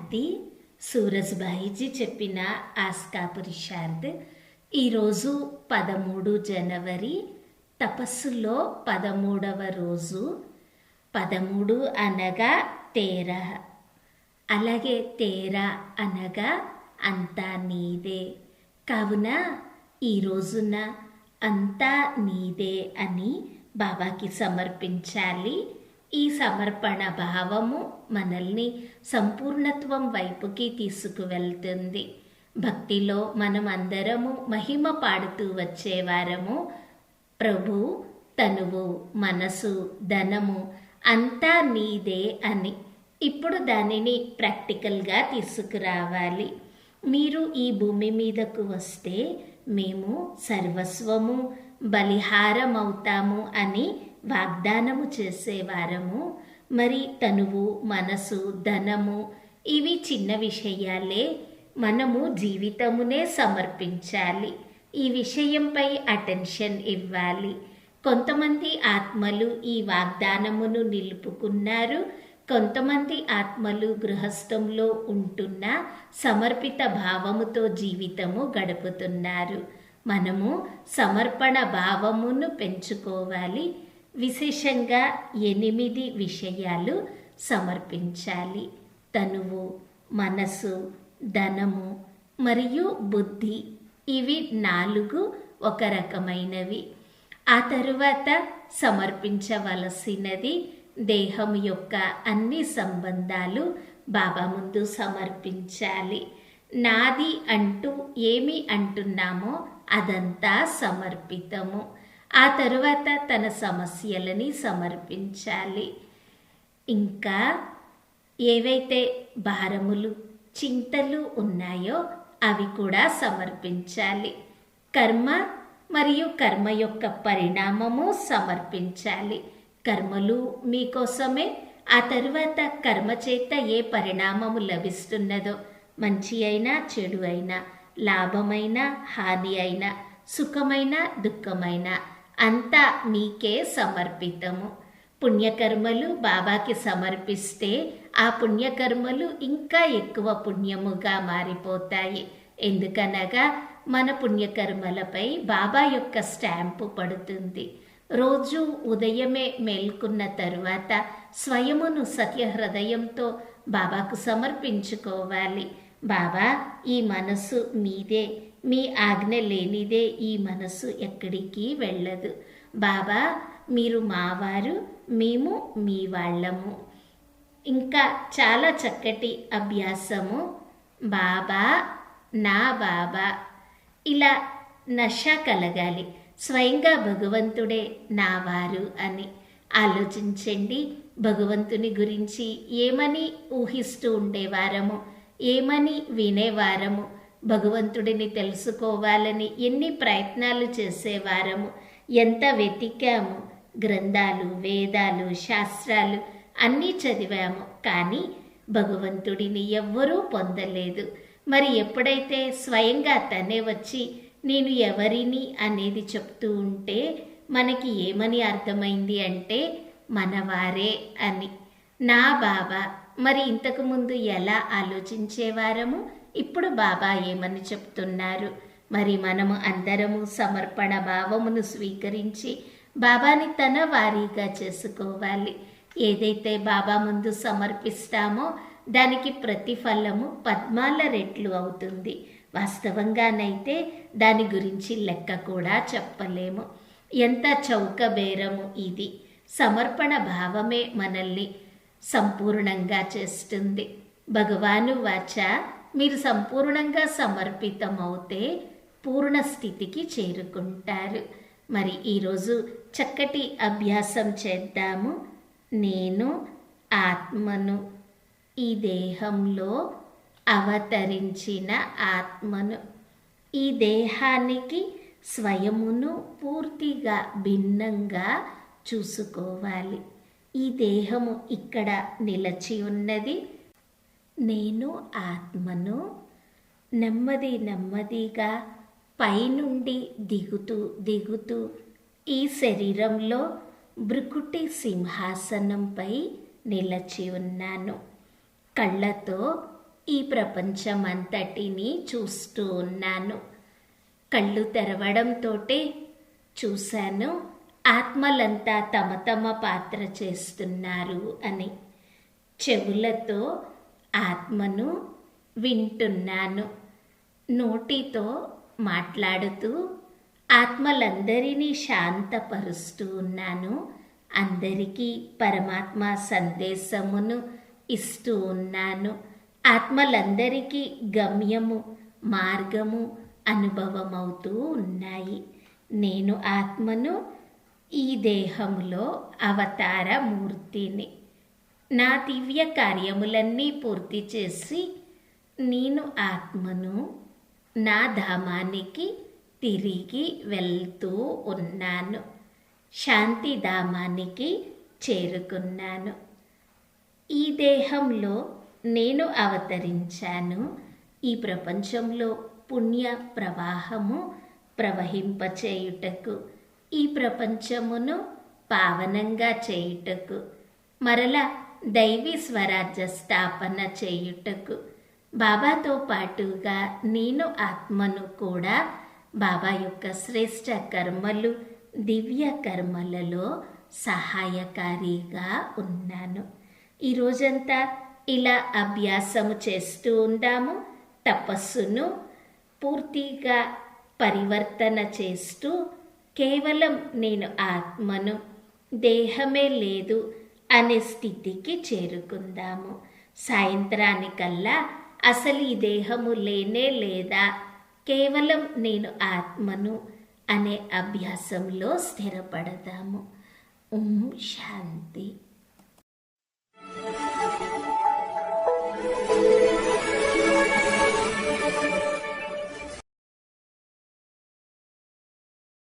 శాంతి. సూరజ్భాయిజీ చెప్పిన ఆస్కా పురుషార్థ్. ఈరోజు 13 జనవరి, తపస్సులో 13వ రోజు. 13 అనగా తేరా, అలాగే తేరా అనగా అంతా నీదే. కావున ఈ రోజున అంతా నీదే అని బాబాకి సమర్పించాలి. ఈ సమర్పణ భావము మనల్ని సంపూర్ణత్వం వైపుకి తీసుకువెళ్తుంది. భక్తిలో మనం అందరము మహిమ పాడుతూ వచ్చేవారము. ప్రభు, తనువు, మనసు, ధనము అంతా నీదే అని. ఇప్పుడు దానిని ప్రాక్టికల్గా తీసుకురావాలి. మీరు ఈ భూమి మీదకు వస్తే మేము సర్వస్వము బలిహారం అవుతాము అని వాగ్దానము చేసేవారము. మరి తనువు, మనసు, ధనము ఇవి చిన్న విషయాలే. మనము జీవితమునే సమర్పించాలి. ఈ విషయంపై అటెన్షన్ ఇవ్వాలి. కొంతమంది ఆత్మలు ఈ వాగ్దానమును నిలుపుకున్నారు. కొంతమంది ఆత్మలు గృహస్థంలో ఉంటున్న సమర్పిత భావముతో జీవితము గడుపుతున్నారు. మనము సమర్పణ భావమును పెంచుకోవాలి. విశేషంగా 8 విషయాలు సమర్పించాలి. తనువు, మనసు, ధనము మరియు బుద్ధి, ఇవి 4 ఒక రకమైనవి. ఆ తరువాత సమర్పించవలసినది దేహం యొక్క అన్ని సంబంధాలు బాబా ముందు సమర్పించాలి. నాది అంటూ ఏమి అంటున్నామో అదంతా సమర్పితము. ఆ తరువాత తన సమస్యలని సమర్పించాలి. ఇంకా ఏవైతే భారములు, చింతలు ఉన్నాయో అవి కూడా సమర్పించాలి. కర్మ మరియు కర్మ యొక్క పరిణామము సమర్పించాలి. కర్మలు మీకోసమే. ఆ తరువాత కర్మ చేత ఏ పరిణామము లభిస్తున్నదో, మంచి అయినా చెడు అయినా, లాభమైన హాని అయినా, సుఖమైన దుఃఖమైన అంతా మీకే సమర్పితము. పుణ్యకర్మలు బాబాకి సమర్పిస్తే ఆ పుణ్యకర్మలు ఇంకా ఎక్కువ పుణ్యముగా మారిపోతాయి. ఎందుకనగా మన పుణ్యకర్మలపై బాబా యొక్క స్టాంపు పడుతుంది. రోజు ఉదయమే మేల్కొన్న తరువాత స్వయమును సత్య హృదయంతో బాబాకు సమర్పించుకోవాలి. బాబా, ఈ మనసు మీదే. మీ ఆజ్ఞ లేనిదే ఈ మనసు ఎక్కడికి వెళ్ళదు. బాబా, మీరు మావారు, మేము మీ వాళ్ళము. ఇంకా చాలా చక్కటి అభ్యాసము. బాబా, నా బాబా, ఇలా నష కలగాలి. స్వయంగా భగవంతుడే నావారు అని ఆలోచించండి. భగవంతుని గురించి ఏమని ఊహిస్తూ ఉండేవారము, ఏమని వినేవారము, భగవంతుడిని తెలుసుకోవాలని ఎన్ని ప్రయత్నాలు చేసేవారము, ఎంత వెతికాము. గ్రంథాలు, వేదాలు, శాస్త్రాలు అన్నీ చదివాము. కానీ భగవంతుడిని ఎవ్వరూ పొందలేదు. మరి ఎప్పుడైతే స్వయంగా తనే వచ్చి నేను ఎవరిని అనేది చెప్తూ ఉంటే మనకి ఏమని అర్థమైంది అంటే మనవారే అని. నా బాబా. మరి ఇంతకుముందు ఎలా ఆలోచించేవారము, ఇప్పుడు బాబా ఏమని చెప్తున్నారు? మరి మనము అందరము సమర్పణ భావమును స్వీకరించి బాబాని తన వారీగా చేసుకోవాలి. ఏదైతే బాబా ముందు సమర్పిస్తామో దానికి ప్రతిఫలము పద్మాల రెట్లు అవుతుంది. వాస్తవంగానైతే దాని గురించి లెక్క కూడా చెప్పలేము. ఎంత చౌక బేరము ఇది. సమర్పణ భావమే మనల్ని సంపూర్ణంగా చేస్తుంది. భగవాను వాచ, మీరు సంపూర్ణంగా సమర్పితమవుతే పూర్ణ స్థితికి చేరుకుంటారు. మరి ఈరోజు చక్కటి అభ్యాసం చేద్దాము. నేను ఆత్మను, ఈ దేహంలో అవతరించిన ఆత్మను. ఈ దేహానికి స్వయమును పూర్తిగా భిన్నంగా చూసుకోవాలి. ఈ దేహము ఇక్కడ నిలచి ఉన్నది. నేను ఆత్మను. నెమ్మదిగా పైనుండి దిగుతూ ఈ శరీరంలో భృకుటి సింహాసనంపై నిలచి ఉన్నాను. కళ్ళతో ఈ ప్రపంచమంతటిని చూస్తూ ఉన్నాను. కళ్ళు తెరవడంతోటే చూశాను ఆత్మలంతా తమ తమ పాత్ర చేస్తున్నారు అని. చెవులతో ఆత్మను వింటున్నాను. నోటితో మాట్లాడుతూ ఆత్మలందరినీ శాంతపరుస్తూ ఉన్నాను. అందరికీ పరమాత్మ సందేశమును ఇస్తూ ఉన్నాను. ఆత్మలందరికీ గమ్యము, మార్గము అనుభవమవుతూ ఉన్నాయి. నేను ఆత్మను, ఈ దేహంలో అవతార మూర్తిని. నా దివ్య కార్యములన్నీ పూర్తి చేసి నేను ఆత్మను నా ధామానికి తిరిగి వెళ్తూ ఉన్నాను. శాంతిధామానికి చేరుకున్నాను. ఈ దేహంలో నేను అవతరించాను. ఈ ప్రపంచంలో పుణ్య ప్రవాహము ప్రవహింపచేయుటకు, ఈ ప్రపంచమును పావనంగా చేయుటకు, మరలా దైవీ స్వరాజ్య స్థాపన చేయుటకు, బాబాతో పాటుగా నేను ఆత్మను కూడా బాబా యొక్క శ్రేష్ట కర్మలు, దివ్య కర్మలలో సహాయకారిగా ఉన్నాను. ఈ రోజంతా ఇలా అభ్యాసము చేస్తూ ఉందాము. తపస్సును పూర్తిగా పరివర్తన చేస్తూ కేవలం నేను ఆత్మను, దేహమే లేదు అనే స్థితికి చేరుకుందాము. సాయంత్రానికల్లా అసలు ఈ దేహము లేనే లేదా, కేవలం నేను ఆత్మను అనే అభ్యాసంలో స్థిరపడదాము. ఓం శాంతి.